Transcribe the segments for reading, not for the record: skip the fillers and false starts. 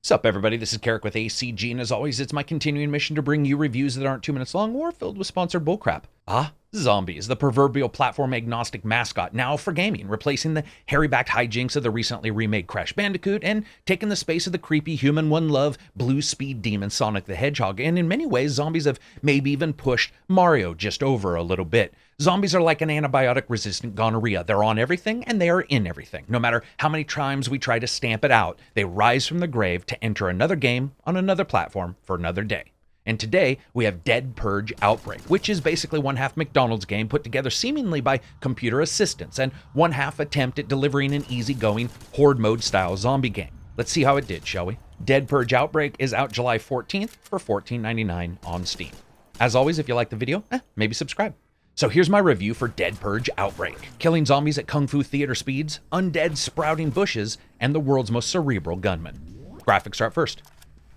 Sup everybody, this is Karak with ACG, and as always, it's my continuing mission to bring you reviews that aren't 2 minutes long or filled with sponsored bullcrap. Zombies, the proverbial platform-agnostic mascot, now for gaming, replacing the hairy-backed hijinks of the recently remade Crash Bandicoot and taking the space of the creepy human one love blue speed demon Sonic the Hedgehog, and in many ways, zombies have maybe even pushed Mario just over a little bit. Zombies are like an antibiotic-resistant gonorrhea. They're on everything, and they are in everything. No matter how many times we try to stamp it out, they rise from the grave to enter another game on another platform for another day. And today, we have Purge Outbreak, which is basically one half McDonald's game put together seemingly by computer assistants, and one half attempt at delivering an easygoing horde mode style zombie game. Let's see how it did, shall we? Purge Outbreak is out July 14th for $14.99 on Steam. As always, if you like the video, maybe subscribe. So here's my review for Purge Outbreak. Killing zombies at kung fu theater speeds, undead sprouting bushes, and the world's most cerebral gunman. Graphics are up first.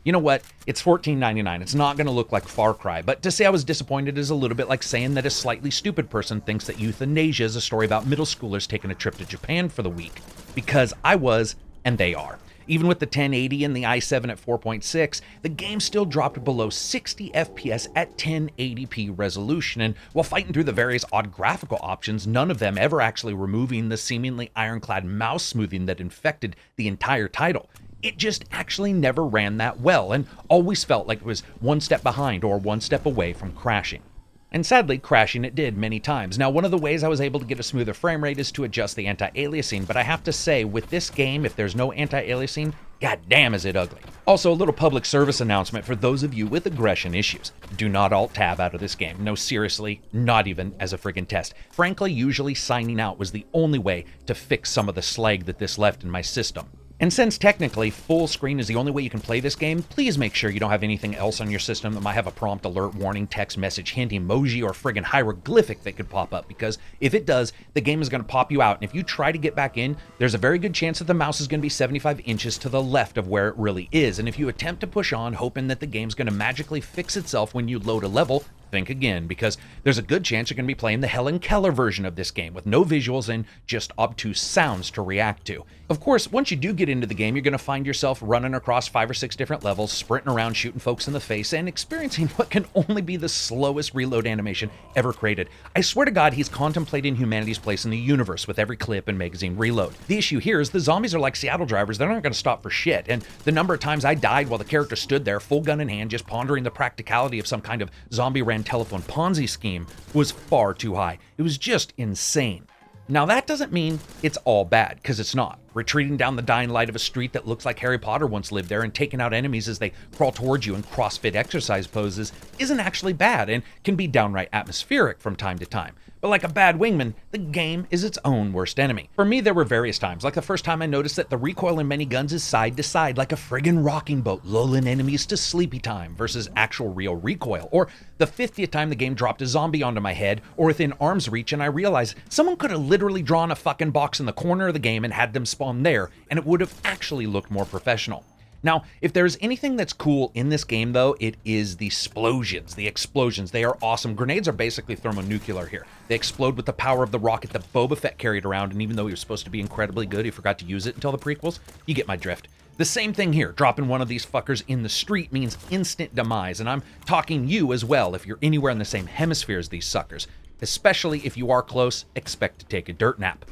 You know what? It's $14.99. It's not going to look like Far Cry, but to say I was disappointed is a little bit like saying that a slightly stupid person thinks that euthanasia is a story about middle schoolers taking a trip to Japan for the week. Because I was, and they are. Even with the 1080 and the i7 at 4.6, the game still dropped below 60 FPS at 1080p resolution, and while fighting through the various odd graphical options, none of them ever actually removing the seemingly ironclad mouse smoothing that infected the entire title. It just actually never ran that well, and always felt like it was one step behind or one step away from crashing. And sadly, crashing it did many times. Now, one of the ways I was able to get a smoother frame rate is to adjust the anti-aliasing, but I have to say, with this game, if there's no anti-aliasing, goddamn is it ugly. Also, a little public service announcement for those of you with aggression issues. Do not alt-tab out of this game. No, seriously, not even as a friggin' test. Frankly, usually signing out was the only way to fix some of the slag that this left in my system. And since technically full screen is the only way you can play this game, please make sure you don't have anything else on your system that might have a prompt alert, warning, text message, hint, emoji, or friggin' hieroglyphic that could pop up, because if it does, the game is going to pop you out, and if you try to get back in, there's a very good chance that the mouse is going to be 75 inches to the left of where it really is, and if you attempt to push on hoping that the game's going to magically fix itself when you load a level, think again, because there's a good chance you're going to be playing the Helen Keller version of this game with no visuals and just obtuse sounds to react to. Of course, once you do get into the game, you're going to find yourself running across 5 or 6 different levels, sprinting around shooting folks in the face, and experiencing what can only be the slowest reload animation ever created. I swear to God, he's contemplating humanity's place in the universe with every clip and magazine reload. The issue here is the zombies are like Seattle drivers. They're not going to stop for shit, and the number of times I died while the character stood there, full gun in hand, just pondering the practicality of some kind of zombie-ran telephone Ponzi scheme was far too high. It was just insane. Now that doesn't mean it's all bad, because it's not. Retreating down the dying light of a street that looks like Harry Potter once lived there and taking out enemies as they crawl towards you in CrossFit exercise poses isn't actually bad and can be downright atmospheric from time to time. But like a bad wingman, the game is its own worst enemy. For me, there were various times, like the first time I noticed that the recoil in many guns is side to side, like a friggin' rocking boat, lulling enemies to sleepy time versus actual real recoil. Or the 50th time the game dropped a zombie onto my head or within arm's reach, and I realized someone could have literally drawn a fucking box in the corner of the game and had them spawn there, and it would have actually looked more professional. Now, if there's anything that's cool in this game, though, it is the explosions. The explosions, they are awesome. Grenades are basically thermonuclear here. They explode with the power of the rocket that Boba Fett carried around, and even though he was supposed to be incredibly good, he forgot to use it until the prequels. You get my drift. The same thing here. Dropping one of these fuckers in the street means instant demise, and I'm talking you as well if you're anywhere in the same hemisphere as these suckers. Especially if you are close, expect to take a dirt nap.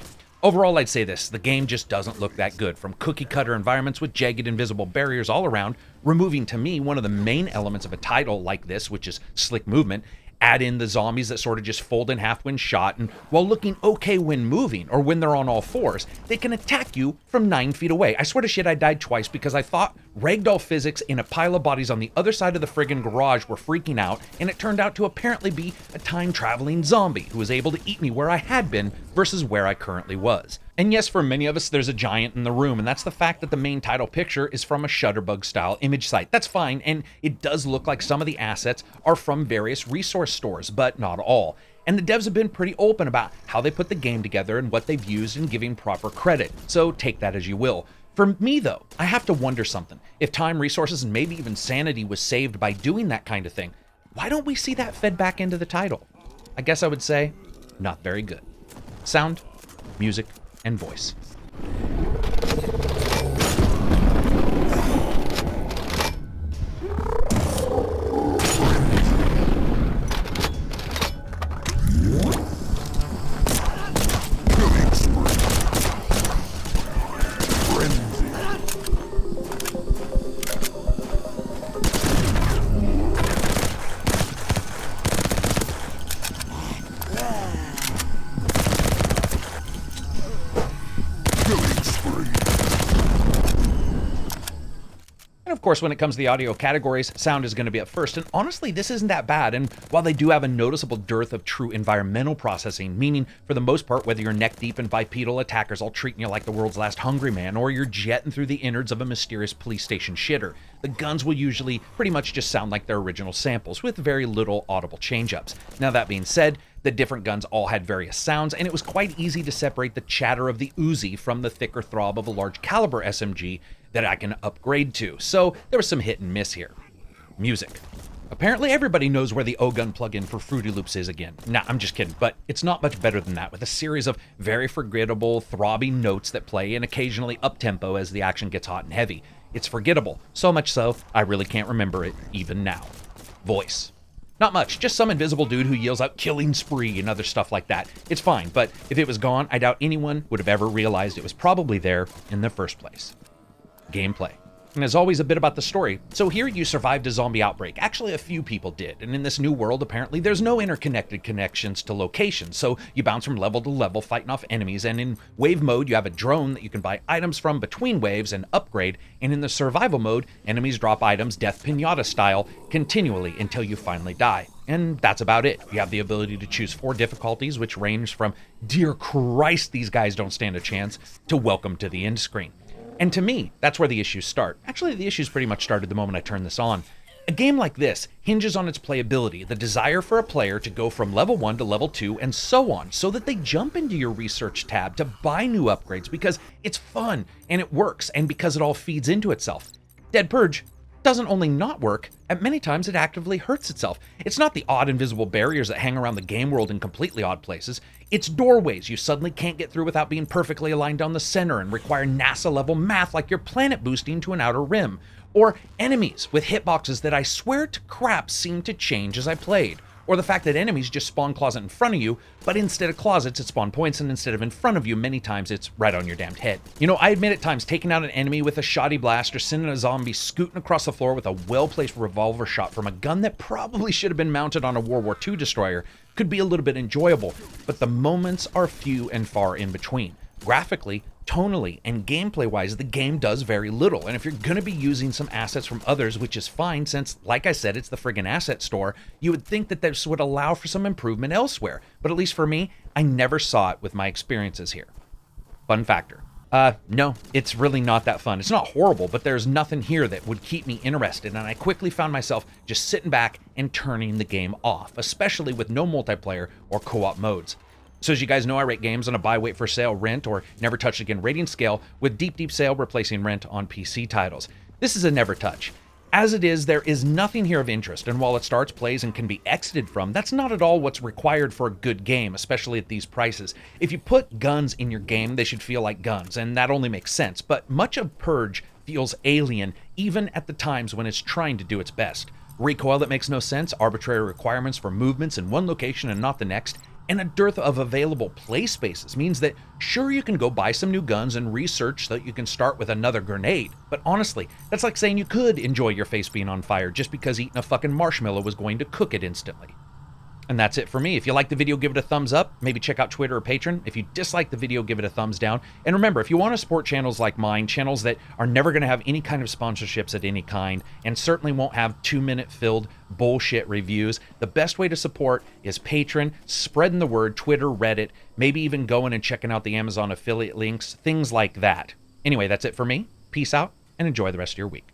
Overall, I'd say this, the game just doesn't look that good. From cookie-cutter environments with jagged invisible barriers all around, removing to me one of the main elements of a title like this, which is slick movement, add in the zombies that sort of just fold in half when shot, and while looking okay when moving, or when they're on all fours, they can attack you from 9 feet away. I swear to shit I died twice because I thought ragdoll physics in a pile of bodies on the other side of the friggin' garage were freaking out, and it turned out to apparently be a time-traveling zombie who was able to eat me where I had been versus where I currently was. And yes, for many of us, there's a giant in the room, and that's the fact that the main title picture is from a Shutterbug-style image site. That's fine, and it does look like some of the assets are from various resource stores, but not all. And the devs have been pretty open about how they put the game together and what they've used in giving proper credit, so take that as you will. For me, though, I have to wonder something. If time, resources, and maybe even sanity was saved by doing that kind of thing, why don't we see that fed back into the title? I guess I would say, not very good. Sound, music, and voice. And of course, when it comes to the audio categories, sound is going to be up first. And honestly, this isn't that bad. And while they do have a noticeable dearth of true environmental processing, meaning for the most part, whether you're neck deep in bipedal attackers all treating you like the world's last hungry man, or you're jetting through the innards of a mysterious police station shitter, the guns will usually pretty much just sound like their original samples with very little audible change-ups. Now that being said, the different guns all had various sounds, and it was quite easy to separate the chatter of the Uzi from the thicker throb of a large caliber SMG that I can upgrade to, so there was some hit and miss here. Music. Apparently everybody knows where the O-Gun plugin for Fruity Loops is again. Nah, I'm just kidding, but it's not much better than that, with a series of very forgettable, throbbing notes that play and occasionally up-tempo as the action gets hot and heavy. It's forgettable, so much so, I really can't remember it even now. Voice. Not much, just some invisible dude who yells out "killing spree" and other stuff like that. It's fine, but if it was gone, I doubt anyone would have ever realized it was probably there in the first place. Gameplay. And as always, a bit about the story. So here you survived a zombie outbreak. Actually, a few people did. And in this new world, apparently, there's no interconnected connections to locations. So you bounce from level to level fighting off enemies. And in wave mode, you have a drone that you can buy items from between waves and upgrade. And in the survival mode, enemies drop items Death Pinata style continually until you finally die. And that's about it. You have the ability to choose 4 difficulties, which range from "dear Christ, these guys don't stand a chance" to "welcome to the end screen." And to me, that's where the issues start. Actually, the issues pretty much started the moment I turned this on. A game like this hinges on its playability, the desire for a player to go from level 1 to level 2 and so on, so that they jump into your research tab to buy new upgrades because it's fun and it works and because it all feeds into itself. Dead Purge doesn't only not work, at many times it actively hurts itself. It's not the odd invisible barriers that hang around the game world in completely odd places. It's doorways you suddenly can't get through without being perfectly aligned down the center and require NASA-level math like you're planet boosting to an outer rim. Or enemies with hitboxes that I swear to crap seemed to change as I played. Or the fact that enemies just spawn closet in front of you, but instead of closets, it spawn points, and instead of in front of you, many times it's right on your damned head. You know, I admit at times taking out an enemy with a shoddy blast or sending a zombie scooting across the floor with a well-placed revolver shot from a gun that probably should have been mounted on a World War II destroyer could be a little bit enjoyable, but the moments are few and far in between. Graphically, tonally, and gameplay-wise, the game does very little, and if you're going to be using some assets from others, which is fine since, like I said, it's the friggin' asset store, you would think that this would allow for some improvement elsewhere, but at least for me, I never saw it with my experiences here. Fun factor. No, it's really not that fun. It's not horrible, but there's nothing here that would keep me interested, and I quickly found myself just sitting back and turning the game off, especially with no multiplayer or co-op modes. So as you guys know, I rate games on a buy, wait for sale, rent, or never touch again rating scale, with deep sale replacing rent on PC titles. This is a never touch. As it is, there is nothing here of interest, and while it starts, plays, and can be exited from, that's not at all what's required for a good game, especially at these prices. If you put guns in your game, they should feel like guns, and that only makes sense, but much of Purge feels alien, even at the times when it's trying to do its best. Recoil that makes no sense, arbitrary requirements for movements in one location and not the next, and a dearth of available play spaces means that sure, you can go buy some new guns and research so that you can start with another grenade, but honestly, that's like saying you could enjoy your face being on fire just because eating a fucking marshmallow was going to cook it instantly. And that's it for me. If you like the video, give it a thumbs up. Maybe check out Twitter or Patreon. If you dislike the video, give it a thumbs down. And remember, if you want to support channels like mine, channels that are never going to have any kind of sponsorships at any kind, and certainly won't have 2-minute filled bullshit reviews, the best way to support is Patreon, spreading the word, Twitter, Reddit, maybe even going and checking out the Amazon affiliate links, things like that. Anyway, that's it for me. Peace out, and enjoy the rest of your week.